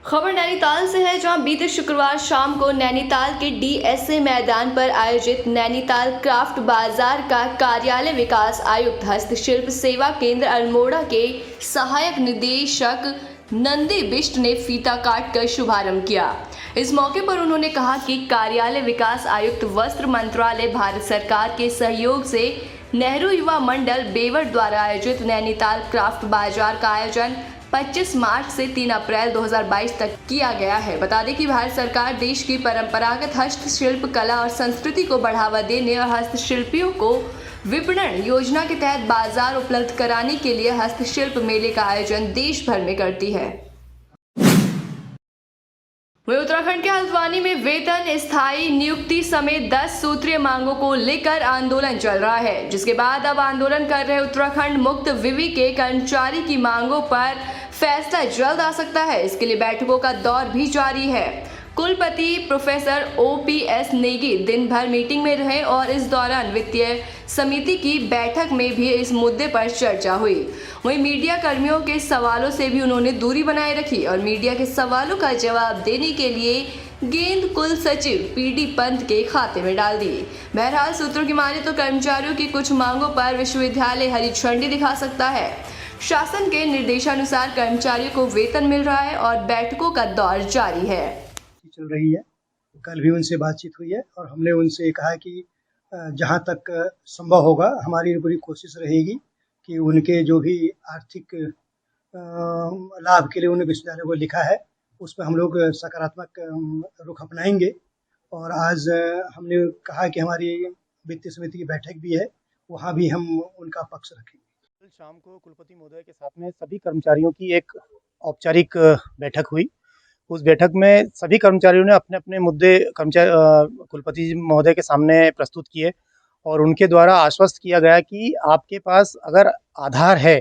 खबर नैनीताल से है, जहां बीते शुक्रवार शाम को नैनीताल के डीएसए मैदान पर आयोजित नैनीताल क्राफ्ट बाजार का कार्यालय विकास आयुक्त हस्तशिल्प सेवा केंद्र अल्मोड़ा के सहायक निदेशक नंदी बिष्ट ने फीता काट कर शुभारंभ किया। इस मौके पर उन्होंने कहा कि कार्यालय विकास आयुक्त वस्त्र मंत्रालय भारत सरकार के सहयोग से नेहरू युवा मंडल बेवर द्वारा आयोजित नैनीताल क्राफ्ट बाजार का आयोजन 25 मार्च से 3 अप्रैल 2022 तक किया गया है। बता दें कि भारत सरकार देश की परंपरागत हस्तशिल्प कला और संस्कृति को बढ़ावा देने और हस्तशिल्पियों को विपणन योजना के तहत बाजार उपलब्ध कराने के लिए हस्तशिल्प मेले का आयोजन देश भर में करती है। वहीं उत्तराखंड के हल्द्वानी में वेतन, स्थायी नियुक्ति समेत 10 सूत्रीय मांगों को लेकर आंदोलन चल रहा है, जिसके बाद अब आंदोलन कर रहे उत्तराखंड मुक्त विवि के कर्मचारी की मांगों पर फैसला जल्द आ सकता है। इसके लिए बैठकों का दौर भी जारी है। कुलपति प्रोफेसर OPS नेगी दिन भर मीटिंग में रहे और इस दौरान वित्तीय समिति की बैठक में भी इस मुद्दे पर चर्चा हुई। वहीं मीडिया कर्मियों के सवालों से भी उन्होंने दूरी बनाए रखी और मीडिया के सवालों का जवाब देने के लिए गेंद कुल सचिव PD पंत के खाते में डाल दी। बहरहाल सूत्रों की माने तो कर्मचारियों की कुछ मांगों पर विश्वविद्यालय हरी झंडी दिखा सकता है। शासन के निर्देशानुसार कर्मचारियों को वेतन मिल रहा है और बैठकों का दौर जारी है। चल रही है। कल भी उनसे बातचीत हुई है और हमने उनसे कहा कि जहां तक संभव होगा हमारी पूरी कोशिश रहेगी कि उनके जो भी आर्थिक लाभ के लिए उन्हें विश्वविद्यालय को लिखा है उस पर हम लोग सकारात्मक रुख अपनाएंगे। और आज हमने कहा कि हमारी वित्तीय समिति की बैठक भी है, वहां भी हम उनका पक्ष रखेंगे। कल शाम को कुलपति महोदय के साथ में सभी कर्मचारियों की एक औपचारिक बैठक हुई। उस बैठक में सभी कर्मचारियों ने अपने अपने मुद्दे कुलपति महोदय के सामने प्रस्तुत किए और उनके द्वारा आश्वस्त किया गया कि आपके पास अगर आधार है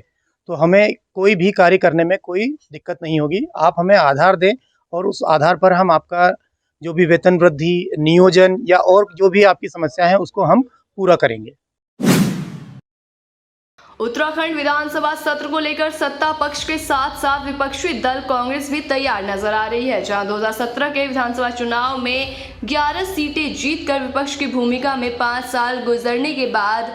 तो हमें कोई भी कार्य करने में कोई दिक्कत नहीं होगी। आप हमें आधार दें और उस आधार पर हम आपका जो भी वेतन वृद्धि, नियोजन या और जो भी आपकी समस्या है उसको हम पूरा करेंगे। उत्तराखंड विधानसभा सत्र को लेकर सत्ता पक्ष के साथ साथ विपक्षी दल कांग्रेस भी तैयार नजर आ रही है, जहां 2017 के विधानसभा चुनाव में 11 सीटें जीतकर विपक्ष की भूमिका में 5 साल गुजरने के बाद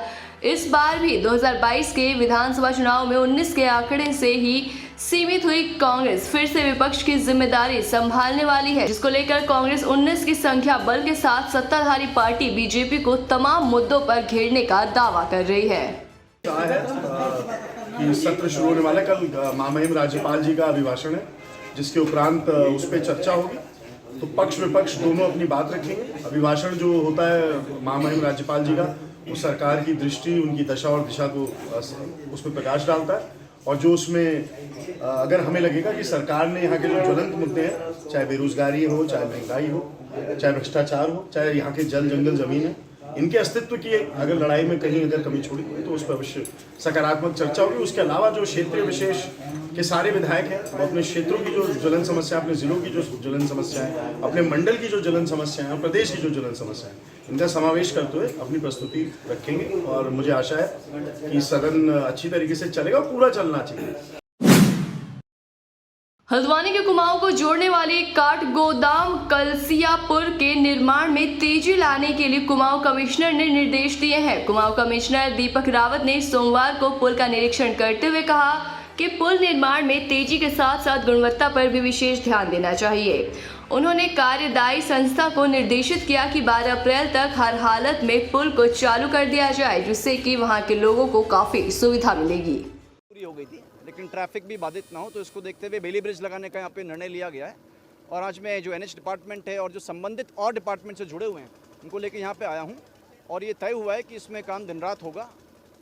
इस बार भी 2022 के विधानसभा चुनाव में 19 के आंकड़े से ही सीमित हुई कांग्रेस फिर से विपक्ष की जिम्मेदारी संभालने वाली है, जिसको लेकर कांग्रेस 19 की संख्या बल के साथ सत्ताधारी पार्टी BJP को तमाम मुद्दों पर घेरने का दावा कर रही है। कि सत्र शुरू होने वाला है। कल महामहिम राज्यपाल जी का अभिभाषण है, जिसके उपरांत उस पर चर्चा होगी। तो पक्ष विपक्ष दोनों अपनी बात रखेंगे। अभिभाषण जो होता है महामहिम राज्यपाल जी का, वो सरकार की दृष्टि, उनकी दशा और दिशा को उस पर प्रकाश डालता है। और जो उसमें अगर हमें लगेगा कि सरकार ने यहाँ के जो ज्वलंत मुद्दे हैं, चाहे बेरोजगारी हो, चाहे महंगाई हो, चाहे भ्रष्टाचार हो, चाहे यहाँ के जल जंगल जमीन है, इनके अस्तित्व की अगर लड़ाई में कहीं अगर कमी छोड़ी तो उस पर अवश्य सकारात्मक चर्चा होगी। उसके अलावा जो क्षेत्रीय विशेष के सारे विधायक हैं वो अपने क्षेत्रों की जो ज्वलन समस्या, अपने जिलों की जो ज्वलन समस्या है, अपने मंडल की जो ज्वलन समस्या है और प्रदेश की जो ज्वलन समस्या है, इनका समावेश करते हुए अपनी प्रस्तुति रखेंगे। और मुझे आशा है कि सदन अच्छी तरीके से चलेगा और पूरा चलना चाहिए। हल्द्वानी के कुमाऊं को जोड़ने वाली काठगोदाम कलसियापुर के निर्माण में तेजी लाने के लिए कुमाऊं कमिश्नर ने निर्देश दिए हैं। कुमाऊं कमिश्नर दीपक रावत ने सोमवार को पुल का निरीक्षण करते हुए कहा कि पुल निर्माण में तेजी के साथ साथ गुणवत्ता पर भी विशेष ध्यान देना चाहिए। उन्होंने कार्यदायी संस्था को निर्देशित किया कि 12 अप्रैल तक हर हालत में पुल को चालू कर दिया जाए, जिससे कि वहां के लोगों को काफी सुविधा मिलेगी। पूरी हो गई थी, लेकिन ट्रैफिक भी बाधित ना हो, तो इसको देखते हुए बेली ब्रिज लगाने का यहाँ पे निर्णय लिया गया है। और आज मैं जो NH डिपार्टमेंट है और जो संबंधित और डिपार्टमेंट से जुड़े हुए हैं उनको लेकर यहाँ पे आया हूँ और ये तय हुआ है कि इसमें काम दिन रात होगा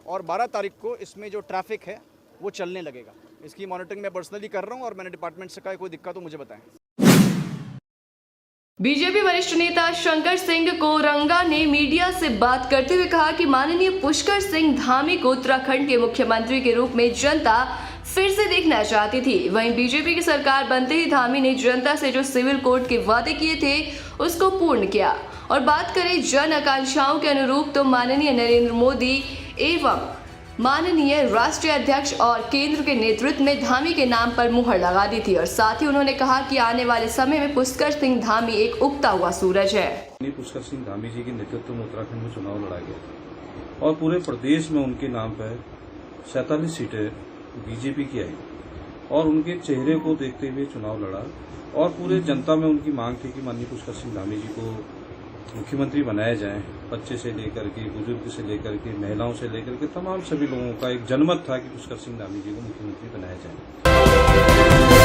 और 12 तारीख को इसमें जो ट्रैफिक है वो चलने लगेगा। इसकी मॉनिटरिंग मैं पर्सनली कर रहा हूँ और मैंने डिपार्टमेंट से कहा कोई दिक्कत हो मुझे बताएं। बीजेपी वरिष्ठ नेता शंकर सिंह कोरंगा ने मीडिया से बात करते हुए कहा कि माननीय पुष्कर सिंह धामी को उत्तराखंड के मुख्यमंत्री के रूप में जनता फिर से देखना चाहती थी। वहीं बीजेपी की सरकार बनते ही धामी ने जनता से जो सिविल कोड के वादे किए थे उसको पूर्ण किया। और बात करें जन आकांक्षाओं के अनुरूप तो माननीय नरेंद्र मोदी एवं माननीय राष्ट्रीय अध्यक्ष और केंद्र के नेतृत्व में धामी के नाम पर मुहर लगा दी थी और साथ ही उन्होंने कहा कि आने वाले समय में पुष्कर सिंह धामी एक उगता हुआ सूरज है। पुष्कर सिंह धामी जी के नेतृत्व में उत्तराखंड में चुनाव लड़ा गया और पूरे प्रदेश में उनके नाम पर 47 सीटें बीजेपी की आई और उनके चेहरे को देखते हुए चुनाव लड़ा और पूरे जनता में उनकी मांग थी कि माननीय पुष्कर सिंह धामी जी को मुख्यमंत्री बनाया जाए। बच्चे से लेकर के, बुजुर्ग से लेकर के, महिलाओं से लेकर के तमाम सभी लोगों का एक जनमत था कि पुष्कर सिंह धामी जी को मुख्यमंत्री बनाया जाए।